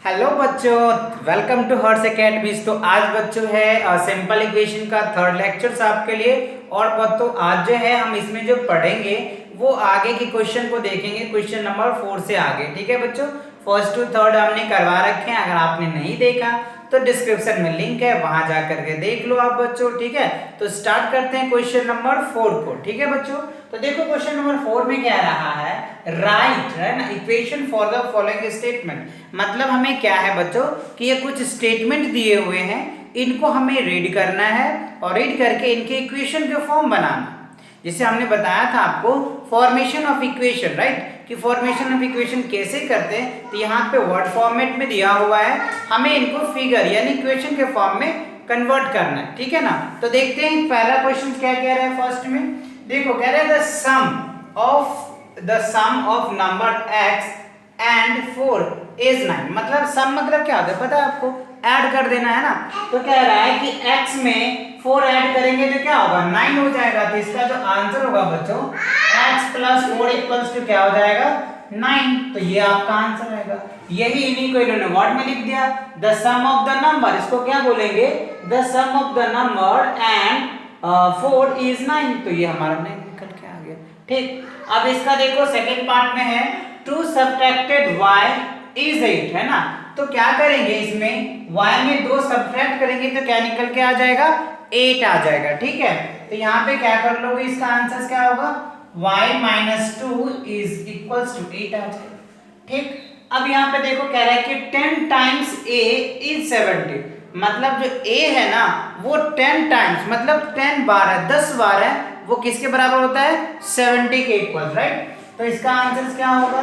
Hello बच्चों, welcome to Harsh academies. तो आज बच्चों है सिंपल इक्वेशन का थर्ड लेक्चर्स आपके लिए। और बच्चों आज जो है हम इसमें जो पढ़ेंगे वो आगे की क्वेश्चन को देखेंगे, क्वेश्चन नंबर 4 से आगे। ठीक है बच्चों, फर्स्ट टू थर्ड हमने करवा रखे हैं। अगर आपने नहीं देखा तो डिस्क्रिप्शन में लिंक है, वहां जा करके देख लो आप बच्चों। ठीक है, तो स्टार्ट करते हैं क्वेश्चन नंबर 4 को। ठीक है बच्चों, तो देखो क्वेश्चन नंबर 4 में क्या रहा है, राइट है ना, equation for the following statement. मतलब हमें क्या है बच्चों कि ये कुछ स्टेटमेंट दिए हुए हैं, इनको हमें रीड करना है और रीड करके इनके इक्वेशन के फॉर्म बनाना। जैसे हमने बताया था आपको फॉर्मेशन ऑफ इक्वेशन, राइट, कि फॉर्मेशन ऑफ इक्वेशन कैसे करते हैं। तो यहाँ पे वर्ड फॉर्मेट में दिया हुआ है, हमें इनको फिगर यानी इक्वेशन के फॉर्म में कन्वर्ट करना है। ठीक है ना, तो देखते हैं पहला क्वेश्चन क्या कह रहा है। फर्स्ट में देखो कह रहा है the sum of number x and 4 is 9। मतलब सम मतलब क्या होता है पता है आपको, ऐड कर देना है ना। तो कह रहा है कि x में 4 ऐड करेंगे तो क्या होगा, 9 हो जाएगा। तो इसका जो आंसर होगा बच्चों x प्लस 4 इक्वल्स टू क्या हो जाएगा, 9। तो ये आपका आंसर आएगा। यही इन्हीं को इन्होंने वर्ड में लिख दिया, the sum of the number. इसको क्या बोलेंगे, the sum of the number and 4 is 9। तो ये हमारा 9 निकल के आ गया। ठीक, अब इसका देखो सेकेंड पार्ट में है 2 सब्ट्रैक्टेड y इज 8 है ना। तो क्या करेंगे, इसमें y में 2 सब्ट्रैक्ट करेंगे तो क्या निकल के आ जाएगा, 8 आ जाएगा। ठीक है, तो यहाँ पे क्या कर लोगे, इसका आंसर क्या होगा, y minus 2 is equals to 8 आ जाएगा। ठीक, अब यहाँ पे देखो कह रहा है कि 10 टाइम्स a इज 70। मतलब जो a है ना वो 10 टाइम्स मतलब 10 बार है, 10 बार है, वो किसके बराबर होता है, 70 के इक्वल, राइट। तो इसका आंसर क्या होगा,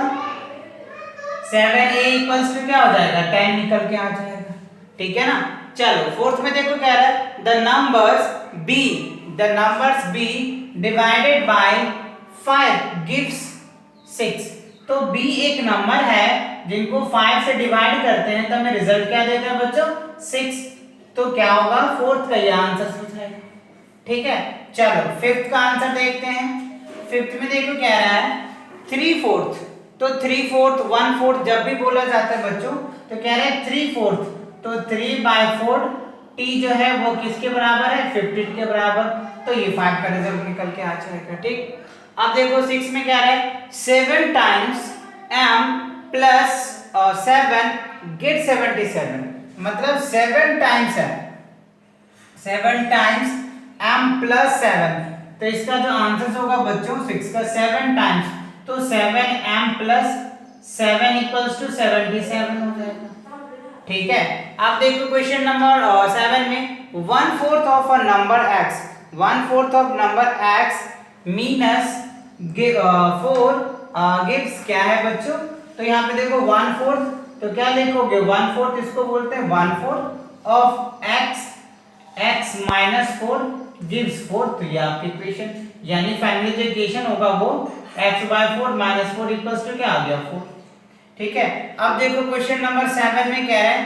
7a इक्वल्स टू क्या हो जाएगा, 10 निकल के आ जाएगा। ठीक है ना। चलो फोर्थ में देखो कह रहा है the numbers b divided by 5 gives 6। तो b एक नंबर है जिनको 5 से डिवाइड करते हैं तो हमें रिजल्ट क्या देता है बच्चों, 6। तो क्या होगा, फोर्थ का ये आंसर हो जाएगा। ठीक है, चलो फिफ्थ का आंसर देखते हैं। फिफ्थ में देखो कह रहा है 3/4। तो 3/4 1/4 जब भी बोला जाता है बच्चों तो कह रहे हैं 3/4। तो 3/4 t जो है वो किसके बराबर है, 15 के बराबर। तो ये 5 का रिजल्ट निकल के आ जाएगा। ठीक, अब देखो 6 में क्या है, 7 टाइम्स m प्लस 7 गेट 77। मतलब 7 टाइम्स है, 7 टाइम्स m प्लस 7। तो इसका जो आंसर होगा बच्चों 6 का 7 टाइम्स, तो 7m प्लस 7 इक्वल्स टू 77 हो जाएगा। ठीक है, अब देखो क्वेश्चन नंबर 7 में 1/4 of a number x, 1/4 of number x मीनस 4 gives क्या है बच्चों। तो यहाँ पे देखो 1/4, तो क्या लिखोगे, 1/4 इसको बोलते हैं 1/4 ऑफ x माइनस 4 गिव्स 4। तो ये आपकी इक्वेशन यानी फाइनली जो इक्वेशन होगा वो x/4 माइनस 4 इक्वल्स टू क्या आ गया, 4। ठीक है, अब देखो क्वेश्चन नंबर 7 में क्या है,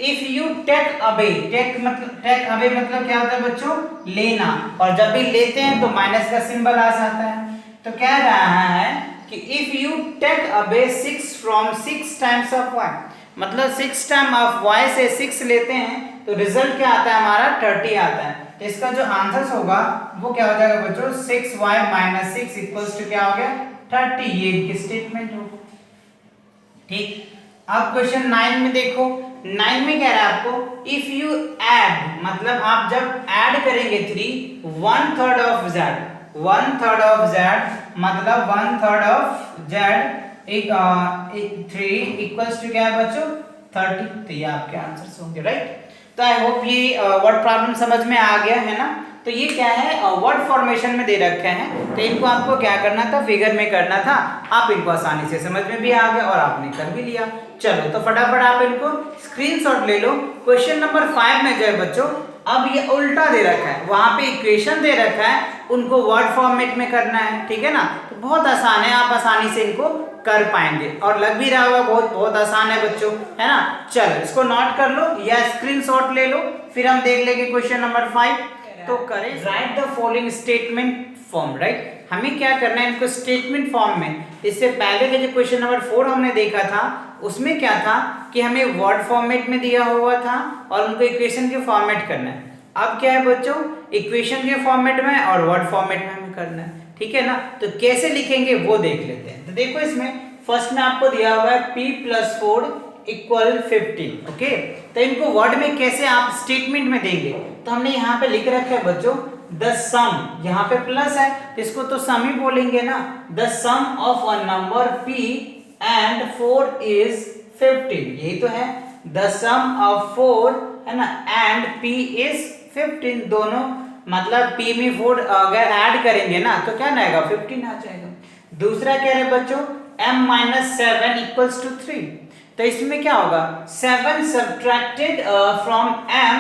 if you take away, take मतलब क्या होता है बच्चों, लेना। और जब भी लेते हैं तो माइनस का सिंबल आ जाता है। तो कह रहा है कि if you take away 6 from 6 times of y, मतलब 6 टाइम ऑफ y से 6 लेते हैं तो रिजल्ट क्या आता है हमारा, 30 आता है। तो इसका जो आंसर होगा वो क्या हो जाएगा बच्चों, 6y माइनस 6 इक्वल्स टू क्या हो गया, 30। ये इनकी स्टेटमेंट होगा। ठीक, अब क्वेश्चन 9 में देखो, 9 में कह रहा है आपको इफ यू ऐड, मतलब आप जब ऐड करेंगे 3 1/3 ऑफ z, 1/3 ऑफ z मतलब 1/3 ऑफ z 3 इक्वल्स टू क्या है बच्चों, 30। तो ये आपके आंसर्स होंगे, राइट। तो आई होप ये वर्ड प्रॉब्लम समझ में आ गया है ना। तो ये क्या है, वर्ड फॉर्मेशन में दे रखे हैं, तो इनको आपको क्या करना था, फिगर में करना था। आप इनको आसानी से समझ में भी आ गया और आपने कर भी लिया। चलो तो फटाफट आप इनको स्क्रीनशॉट ले लो। क्वेश्चन नंबर 5 में जो है बच्चों, अब ये उल्टा दे रखा है, वहां पे इक्वेशन दे रखा है, उनको वर्ड फॉर्मेट में करना है। ठीक है ना, तो बहुत आसान है, आप आसानी से इनको कर पाएंगे और लग भी रहा होगा, बहुत बहुत आसान है बच्चों, है ना। चलो इसको नोट कर लो या स्क्रीनशॉट ले लो, फिर हम देख लेंगे क्वेश्चन नंबर 5। तो करें right the following statement form, right. हमें क्या करना है, इनको स्टेटमेंट फॉर्म में। इससे पहले के जो क्वेश्चन नंबर 4 हमने देखा था उसमें क्या था कि हमें वर्ड फॉर्मेट में दिया हुआ था और उनको इक्वेशन के फॉर्मेट करना है। अब क्या है बच्चों, इक्वेशन के फॉर्मेट में और वर्ड फॉर्मेट में हमें करना है, ठीक है ना। तो कैसे लिखेंगे वो देख लेते हैं। तो देखो इसमें फर्स्ट में आपको दिया हुआ है p+4 इक्वल 15, ओके। तो इनको वर्ड में कैसे आप स्टेटमेंट में देंगे, तो हमने यहाँ पे लिख रखा है बच्चों द सम, यहाँ पे प्लस है तो इसको तो सम ही बोलेंगे ना। The sum of a number p and 4 is 15, यही तो है। द सम ऑफ 4 है ना एंड p इज 15, दोनों मतलब p में 4 अगर ऐड करेंगे ना तो क्या आएगा 15 आ जाएगा। दूसरा क्या है बच्चों m-7 इक्वल्स टू 3, तो इसमें क्या होगा 7 सब्ट्रैक्टेड फ्रॉम m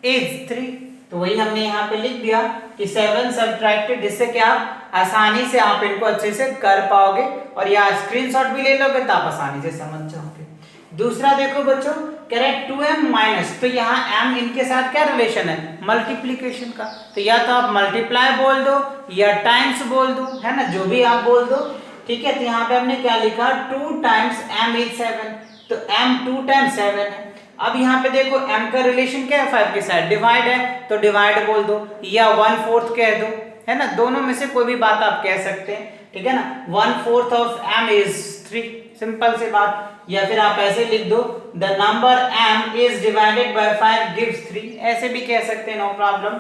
इज 3, तो वही हमने यहाँ पे लिख दिया कि 7 सब्ट्रैक्टेड, जिससे कि आप आसानी से आप इनको अच्छे से कर पाओगे और या स्क्रीनशॉट भी ले लोगे तो आप आसानी से समझ जाओगे। दूसरा देखो बच्चों कह रहे हैं 2m माइनस, तो यहाँ m इनके साथ क्या रिलेशन है मल्टीप्लीकेशन का, तो या तो आप मल्टीप्लाई बोल दो या टाइम्स बोल दो, है ना, जो भी आप बोल दो, ठीक है। तो यहाँ पे हमने क्या लिखा 2 टाइम्स m इज 7, तो m 2 टाइम्स 7 है। अब यहाँ पे देखो m का रिलेशन क्या है 5 के साथ डिवाइड है, तो डिवाइड बोल दो या 1/4 कह दो, है ना, दोनों में से कोई भी बात आप कह सकते हैं, ठीक है ना। 1/4 ऑफ m इज 3, सिंपल सी बात। या फिर आप ऐसे लिख दो the number m is divided by 5 gives 3, ऐसे भी कह सकते हैं, नो प्रॉब्लम।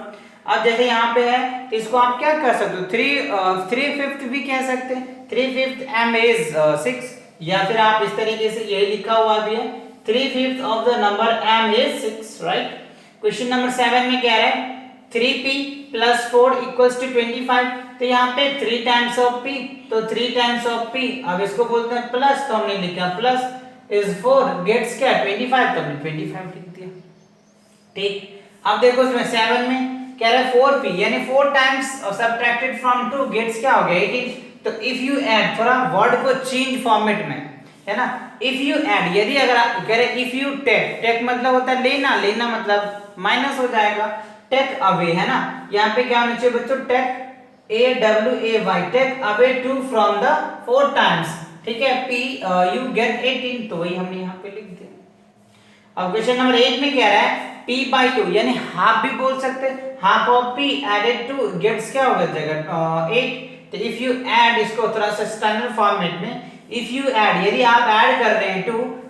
अब जैसे यहाँ पे है तो इसको आप क्या कर सकते हो 3/5 भी कह सकते हैं, 3/5 m इज 6, या फिर आप इस तरीके से यही लिखा हुआ भी है 3/5 of the number m is 6, right. Question number 7 में क्या है 3p+4 इक्वल्स टू 25, तो यहाँ पे 3 टाइम्स ऑफ p, तो 3 टाइम्स ऑफ p, अब इसको बोलते हैं प्लस, तो हमने लिखा प्लस इज 4 गेट्स क्या 25, तो हमने 25 लिख दिया, ठीक। अब देखो इसमें 7 में कह रहा है 4p यानी 4 टाइम्स सब्ट्रैक्टेड फ्रॉम 2 गेट्स क्या हो गया 18, तो इफ यू ऐड, थोड़ा वर्ड को चेंज फॉर्मेट में, है ना, इफ यू ऐड, यदि अगर आप कह रहे इफ यू टेक मतलब होता है लेना, लेना मतलब माइनस हो जाएगा, टेक अवे, है ना, यहाँ पे क्या होना चाहिए बच्चों take AWAY, take away 2 from the 4 times, ठीक है, p you get 18, तो वही हमने यहाँ पे लिख दिया। अब क्वेश्चन नंबर 8 में क्या रहा है p/2 यानी हाफ भी बोल सकते हैं, half of p added to gets क्या होगा जगह 8, तो इफ यू ऐड, इसको थोड़ा सा स्टैंडर्ड फॉर्मेट में, इफ यू ऐड, यदि आप ऐड कर रहे हैं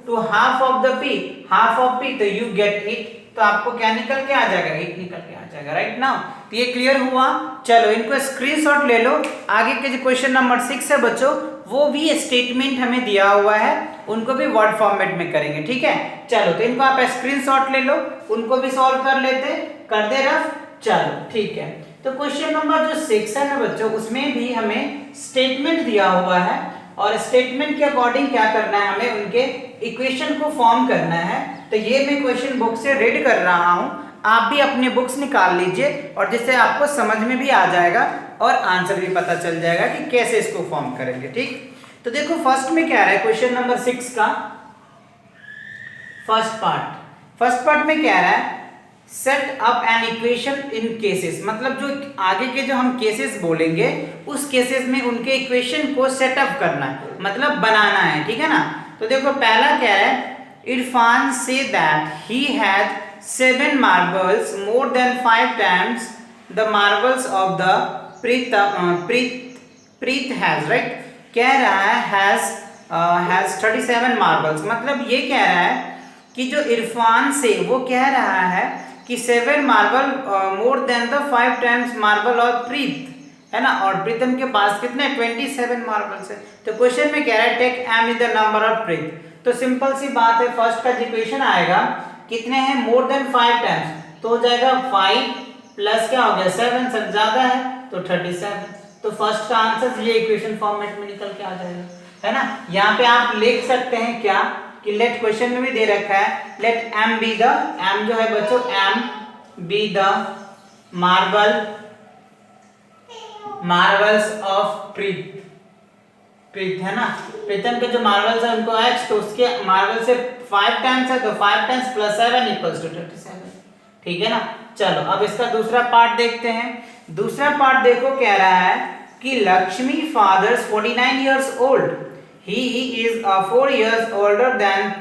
to half of the p, half of p, तो यू गेट 8, तो आपको क्या निकल के आ जाएगा 8 निकल के आ जाएगा, राइट नाउ। तो ये क्लियर हुआ, चलो इनको स्क्रीनशॉट ले लो। आगे के जो क्वेश्चन नंबर 6 है बच्चों वो भी स्टेटमेंट हमें दिया हुआ है, उनको भी वर्ड फॉर्मेट में करेंगे, ठीक है। चलो तो इनको आप स्क्रीनशॉट ले लो, उनको भी सॉल्व कर लेते, कर दे रफ, चलो ठीक है। तो क्वेश्चन नंबर जो 6 है ना बच्चों उसमें भी हमें स्टेटमेंट दिया हुआ है और स्टेटमेंट के अकॉर्डिंग क्या करना है हमें उनके इक्वेशन को फॉर्म करना है। तो ये मैं क्वेश्चन बुक से रीड कर रहा हूं, आप भी अपने बुक्स निकाल लीजिए और जिससे आपको समझ में भी आ जाएगा और आंसर भी पता चल जाएगा कि कैसे इसको फॉर्म करेंगे, ठीक। तो देखो फर्स्ट में क्या रहा है क्वेश्चन नंबर 6 का फर्स्ट पार्ट में क्या रहा है set up an equation in cases, मतलब जो आगे के जो हम केसेस बोलेंगे उस केसेस में उनके इक्वेशन को सेटअप करना है, मतलब बनाना है, ठीक है ना। तो देखो पहला क्या है Irfan say that he had 7 marbles more than 5 times the marbles of the Preet has, right, कह रहा है has 37 marbles, मतलब ये कह रहा है कि जो इरफान से वो कह रहा है कि 7 marble more than the 5 times marble और प्रीत, है ना, और प्रीतम के पास कितने 27 मार्बल्स है। तो क्वेश्चन में कह रहा है take m is the number of Preet, तो सिंपल सी बात है फर्स्ट का इक्वेशन आएगा कितने हैं मोर देन 5 टाइम्स, तो हो जाएगा 5 प्लस क्या हो गया 7, सब ज्यादा है तो 37, तो फर्स्ट का आंसर ये इक्वेशन फॉर्मेट में निकल के आ जाएगा, है ना। यहाँ पे आप लिख सकते हैं क्या कि लेट, क्वेश्चन में भी दे रखा है let m be the, m जो है बच्चों m be the marbles of Preet, है ना, प्रीतम के जो मार्बल्स है उनको x, तो उसके मार्बल से 5 टाइम्स है तो 5 टाइम्स प्लस 7 इक्वल्स टू 37, ठीक है ना। चलो अब इसका दूसरा पार्ट देखते हैं। दूसरा पार्ट देखो कह रहा है कि Lakshmi fathers 49 years old, he is 4 years older than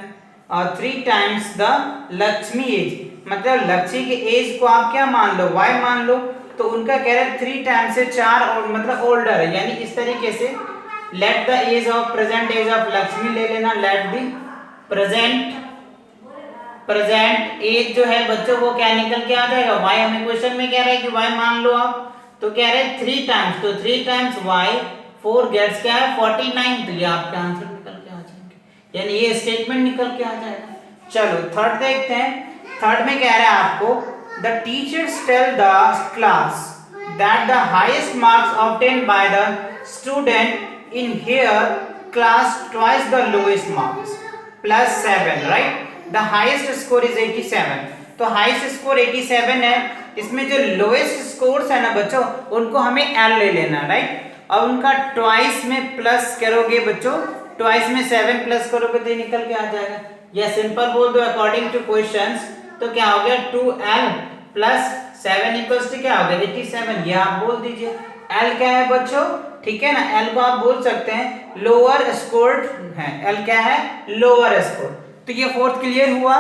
3 times the Lakshmi age, मतलब लक्ष्मी के एज को आप क्या मान लो, y मान लो, तो उनका कह रहा है 3 टाइम्स से 4 और मतलब ओल्डर है, यानी इस तरीके से let the age of present age of Lakshmi ले लेना, लेट द प्रेजेंट एज जो है बच्चों वो क्या निकल के आ जाएगा, y हमें क्वेश्चन में कह रहा है कि y मान लो आप, तो कह रहे हैं 3 टाइम्स, तो 3 टाइम्स y 4 गेट्स क्या है 49, तो ये आपका आंसर निकल के आ जाएंगे, यानी ये स्टेटमेंट निकल के आ जाएगा। चलो थर्ड देखते हैं। थर्ड में कह रहा है आपको the teachers tell the class that the highest marks obtained by the student in here class twice the lowest marks plus 7, right. The highest score is 87, तो हाईएस्ट स्कोर 87 है, इसमें जो लोएस्ट स्कोर्स है ना बच्चों उनको हमें L ले लेना, राइट। और उनका ट्वाइस में प्लस करोगे बच्चों, ट्वाइस में 7 प्लस करोगे तो ये निकल के आ जाएगा, या सिंपल बोल दो अकॉर्डिंग टू क्वेश्चंस, तो क्या हो गया 2L प्लस 7 इक्वल्स टू क्या हो गया 87, ये आप बोल दीजिए। L क्या है बच्चों, ठीक है ना, L को आप बोल सकते हैं लोअर स्कोर्ड है, L क्या है लोअर स्कोर, तो ये फोर्थ क्लियर हुआ।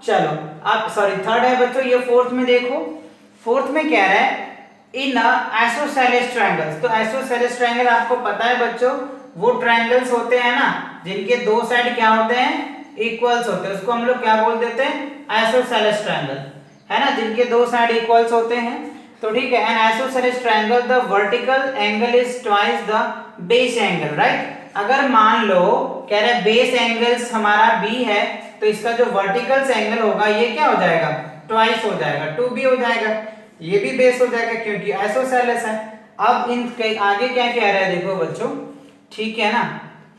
चलो अब सॉरी थर्ड है बच्चों, ये फोर्थ में देखो, फोर्थ में कह रहा है इन आइसोसेलेस ट्रायंगल्स, तो आइसोसेलेस ट्रायंगल आपको पता है बच्चों वो ट्रायंगल्स होते हैं ना जिनके दो साइड क्या होते हैं इक्वल्स होते हैं, उसको हम लोग क्या बोल देते हैं आइसोसेलेस ट्रायंगल, है ना, जिनके दो साइड इक्वल्स होते हैं। तो ठीक है, N isosceles triangle the vertical angle is twice the base angle, right. अगर मान लो कह रहे बेस एंगल्स हमारा b है, तो इसका जो वर्टिकल एंगल होगा ये क्या हो जाएगा ट्वाइस हो जाएगा, 2b हो जाएगा, ये भी बेस हो जाएगा क्योंकि आइसोसेलेस है। अब इन आगे क्या कह रहा है देखो बच्चों, ठीक है ना,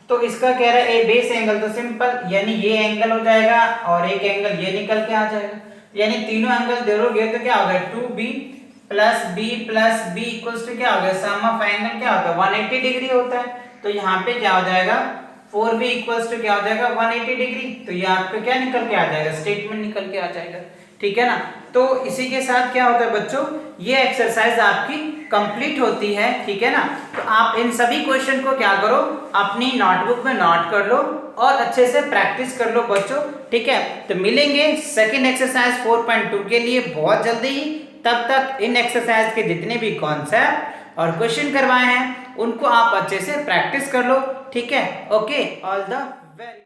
तो इसका कह रहा है ए बेस एंगल, तो सिंपल यानी ये एंगल हो जाएगा और एक एंगल ये निकल के आ जाएगा, यानी तीनों एंगल जोड़ोगे तो क्या होगा 2b plus b equals to क्या होगा सम ऑफ एंगल क्या होता है 180 डिग्री होता है, तो यहाँ पे क्या हो जाएगा 4b इक्वल्स टू क्या हो जाएगा 180 डिग्री, तो ये आपका क्या निकल के आ जाएगा स्टेटमेंट निकल के आ जाएगा, ठीक है ना। तो इसी के साथ क्या होता है बच्चों ये एक्सरसाइज आपकी कंप्लीट होती है, ठीक है ना। तो आप इन सभी क्वेश्चन को क्या करो अपनी नोटबुक में नोट कर लो और अच्छे से प्रैक्टिस कर लो बच्चों, ठीक है। तो मिलेंगे सेकंड एक्सरसाइज 4.2 के लिए बहुत जल्दी ही, तब तक इन एक्सरसाइज के जितने भी कॉन्सेप्ट और क्वेश्चन करवाए हैं उनको आप अच्छे से प्रैक्टिस कर लो, ठीक है। Okay, all the very